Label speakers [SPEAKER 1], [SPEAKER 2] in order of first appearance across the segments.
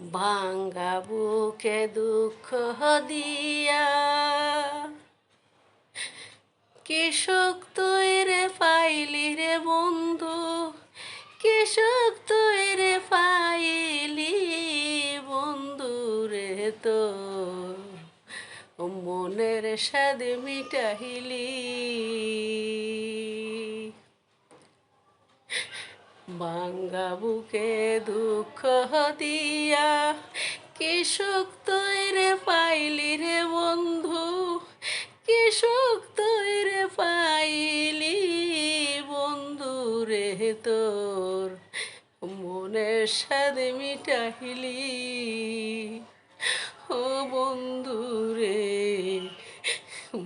[SPEAKER 1] ভাঙ্গা বুকে দুঃখ দিয়া কি সুখ তুই রে পাইলি রে বন্ধু, কি সুখ তুই রে পাইলি বন্ধু রে, তো মনের স্বাদ মিটাহিলি। ভাঙ্গা বুকে দুঃখ দিয়া কি সুখ তুই রে পাইলি রে বন্ধু, কি সুখ তুই রে পাইলি বন্ধু রে, তোর মনের স্বাদ মিটাহিলি। ও বন্ধু রে,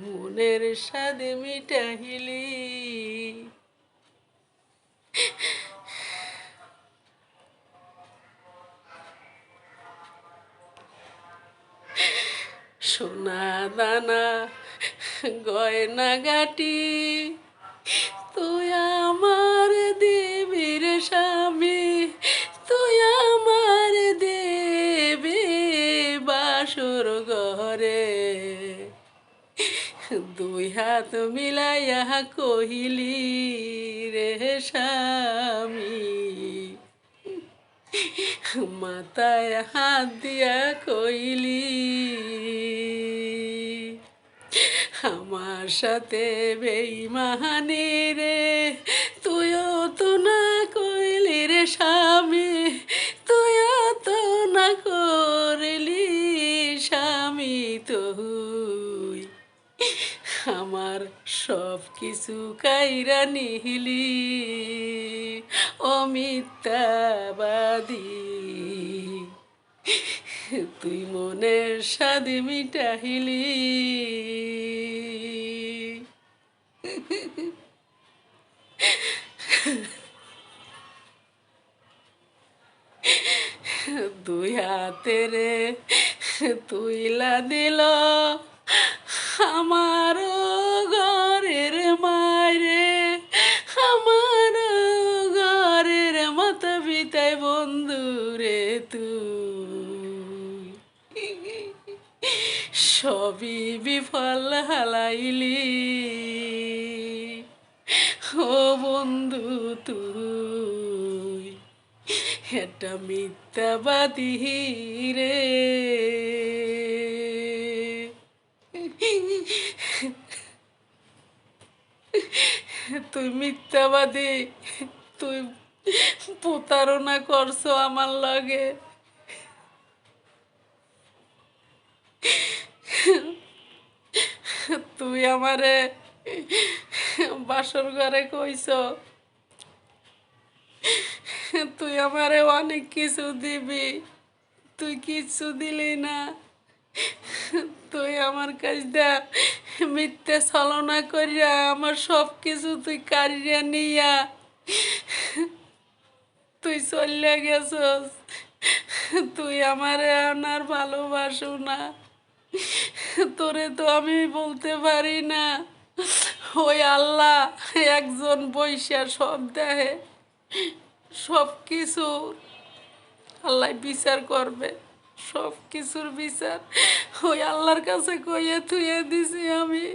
[SPEAKER 1] মনের স্বাদ মিটাহিলি। সোনা দানা গয়না গাটি তুই আমার দিবি রে স্বামী, তুই আমার দেবী বাসর ঘরে। দুই হাত মিলাইয়া কহিলি রে স্বামী, মাথায় হাত দিয়া কইলি আমার সাথে বেইমানি রে, তুইও তো না কইলি রে স্বামী, তুইও তো না করলি স্বামী, তুই আমার সব কিছু কাইরা নিহিলি। ও মিথ্যাবাদী, তুই মনের স্বাদ মিটাহিলি। দুই হাতেরে তুইলা দিল আমার ঘরের মায়েরে, আমার ঘরের মাতা পিতায় বন্ধু রে, তুই সবই বিফল হালাইলি। ও বন্ধু তুই এটা মিথ্যাবাদী রে। তুই মিথ্যাবাদী, তুই প্রতারণা করছো আমার লগে। তুই আমারে বাসর ঘরে কইছ, তুই আমারে অনেক কিছু দিবি, তুই কিচ্ছু দিলি না। তুই আমার কাছ দিয়া মিথ্যে ছলনা করিয়া আমার সব কিছু তুই কারিয়া নিয়া তুই চলে গেছস। তুই আমারে আর ভালোবাসো না, তোরে তো আমি বলতে পারি না। ওই আল্লাহ একজন বৈশা সব দেহে, সব কিছু আল্লাহ বিচার করবে, সব কিছুর বিচার ওই আল্লাহর কাছে কইয়ে থুয়ে দিছি আমি।